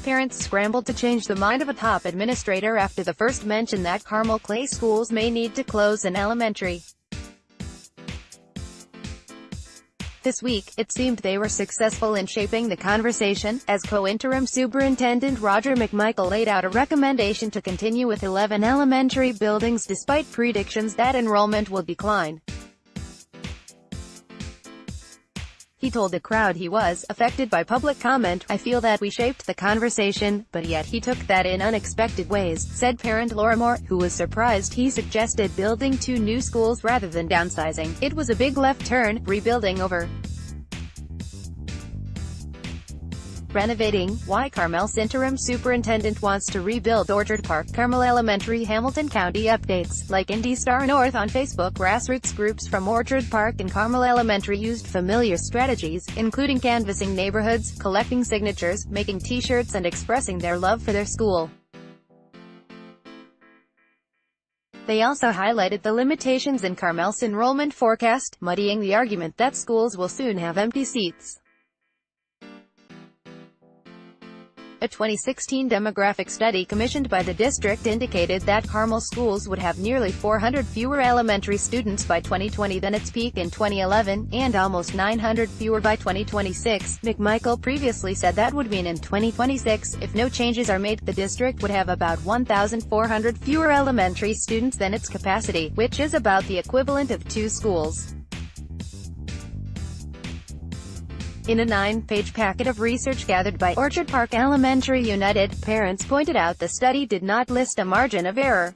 parents scrambled to change the mind of a top administrator after the first mention that Carmel Clay Schools may need to close an elementary. This week, it seemed they were successful in shaping the conversation, as co-interim superintendent Roger McMichael laid out a recommendation to continue with 11 elementary buildings despite predictions that enrollment will decline. He told the crowd he was affected by public comment. "I feel that we shaped the conversation, but yet he took that in unexpected ways," said parent Laura Moore, who was surprised he suggested building 2 new schools rather than downsizing. "It was a big left turn, rebuilding over renovating. Why Carmel's interim superintendent wants to rebuild Orchard Park, Carmel Elementary, Hamilton County." Updates, like Indy Star North on Facebook. Grassroots groups from Orchard Park and Carmel Elementary used familiar strategies, including canvassing neighborhoods, collecting signatures, making t-shirts and expressing their love for their school. They also highlighted the limitations in Carmel's enrollment forecast, muddying the argument that schools will soon have empty seats. A 2016 demographic study commissioned by the district indicated that Carmel schools would have nearly 400 fewer elementary students by 2020 than its peak in 2011, and almost 900 fewer by 2026. McMichael previously said that would mean in 2026, if no changes are made, the district would have about 1,400 fewer elementary students than its capacity, which is about the equivalent of 2 schools. In a 9-page packet of research gathered by Orchard Park Elementary United, parents pointed out the study did not list a margin of error.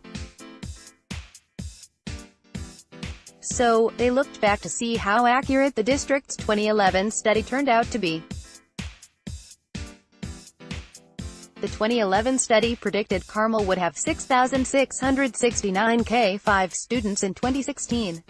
So, they looked back to see how accurate the district's 2011 study turned out to be. The 2011 study predicted Carmel would have 6,669 K-5 students in 2016.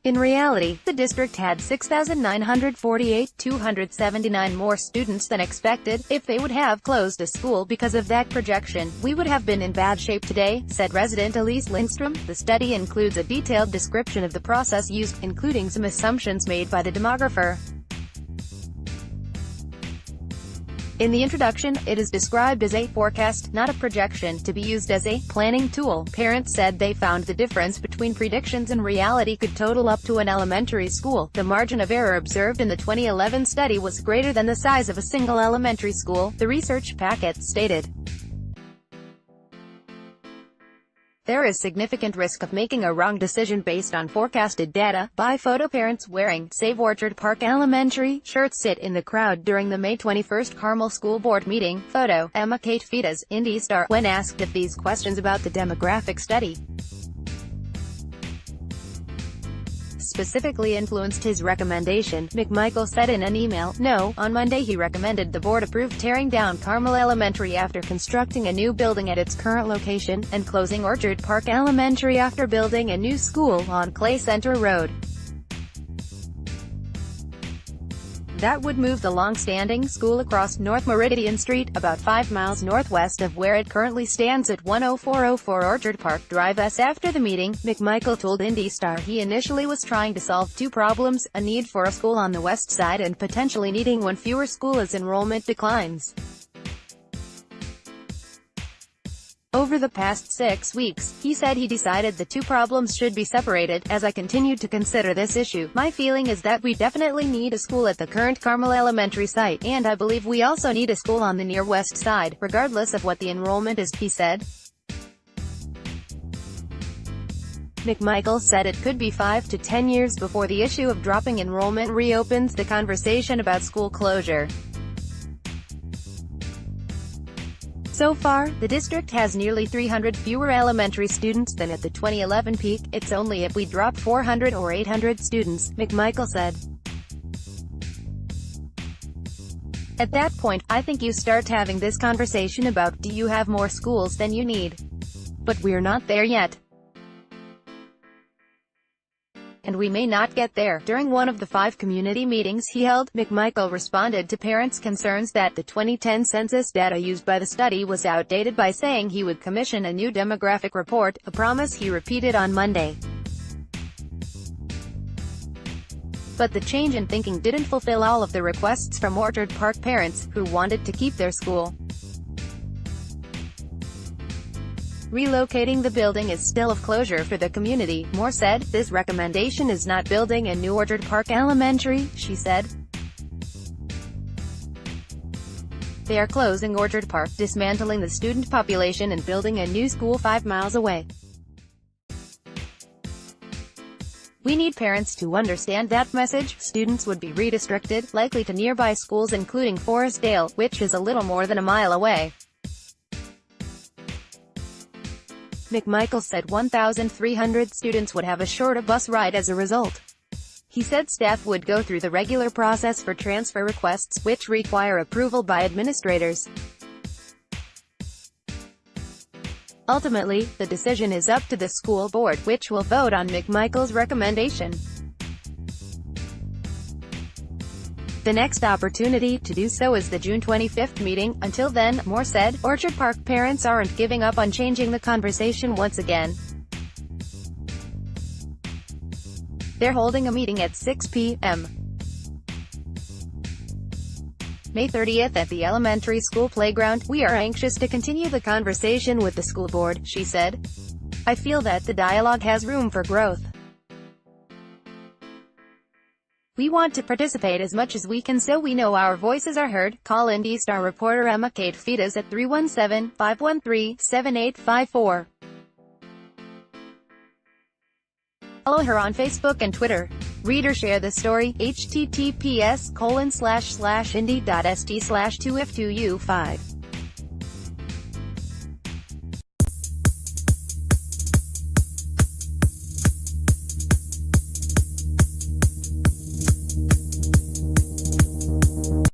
In reality, the district had 6,948, 279 more students than expected. "If they would have closed a school because of that projection, we would have been in bad shape today," said resident Elise Lindstrom. The study includes a detailed description of the process used, including some assumptions made by the demographer. In the introduction, it is described as a forecast, not a projection, to be used as a planning tool. Parents said they found the difference between predictions and reality could total up to an elementary school. The margin of error observed in the 2011 study was greater than the size of a single elementary school, the research packet stated. "There is significant risk of making a wrong decision based on forecasted data." By photo, parents wearing "Save Orchard Park Elementary" shirts sit in the crowd during the May 21 Carmel School Board meeting. Photo, Emma Kate Fitas, Indy Star. When asked if these questions about the demographic study specifically influenced his recommendation, McMichael said in an email, "No." On Monday he recommended the board approve tearing down Carmel Elementary after constructing a new building at its current location, and closing Orchard Park Elementary after building a new school on Clay Center Road. That would move the long-standing school across North Meridian Street, about 5 miles northwest of where it currently stands at 10404 Orchard Park Drive. After the meeting, McMichael told Indy Star he initially was trying to solve 2 problems, a need for a school on the west side and potentially needing one fewer school as enrollment declines. Over the past 6 weeks, he said he decided the 2 problems should be separated. "As I continued to consider this issue, my feeling is that we definitely need a school at the current Carmel Elementary site, and I believe we also need a school on the near west side, regardless of what the enrollment is," he said. McMichael said it could be 5 to 10 years before the issue of dropping enrollment reopens the conversation about school closure. So far, the district has nearly 300 fewer elementary students than at the 2011 peak. "It's only if we drop 400 or 800 students," McMichael said. "At that point, I think you start having this conversation about, do you have more schools than you need? But we're not there yet. And we may not get there." During one of the 5 community meetings he held, McMichael responded to parents' concerns that the 2010 census data used by the study was outdated by saying he would commission a new demographic report, a promise he repeated on Monday. But the change in thinking didn't fulfill all of the requests from Orchard Park parents, who wanted to keep their school. Relocating the building is still of closure for the community, Moore said. This recommendation is not building a new Orchard Park Elementary, she said. They are closing Orchard Park, dismantling the student population and building a new school 5 miles away. We need parents to understand that message. Students would be redistricted, likely to nearby schools including Forestdale, which is a little more than a mile away. McMichael said 1,300 students would have a shorter bus ride as a result. He said staff would go through the regular process for transfer requests, which require approval by administrators. Ultimately, the decision is up to the school board, which will vote on McMichael's recommendation. The next opportunity to do so is the June 25th meeting. Until then, Moore said, Orchard Park parents aren't giving up on changing the conversation once again. They're holding a meeting at 6 p.m. May 30th at the elementary school playground. We are anxious to continue the conversation with the school board, she said. I feel that the dialogue has room for growth. We want to participate as much as we can so we know our voices are heard. Call Indy Star reporter Emma Kate Fetas at 317-513-7854. Follow her on Facebook and Twitter. Read or share the story. https://indy.st/2if2u5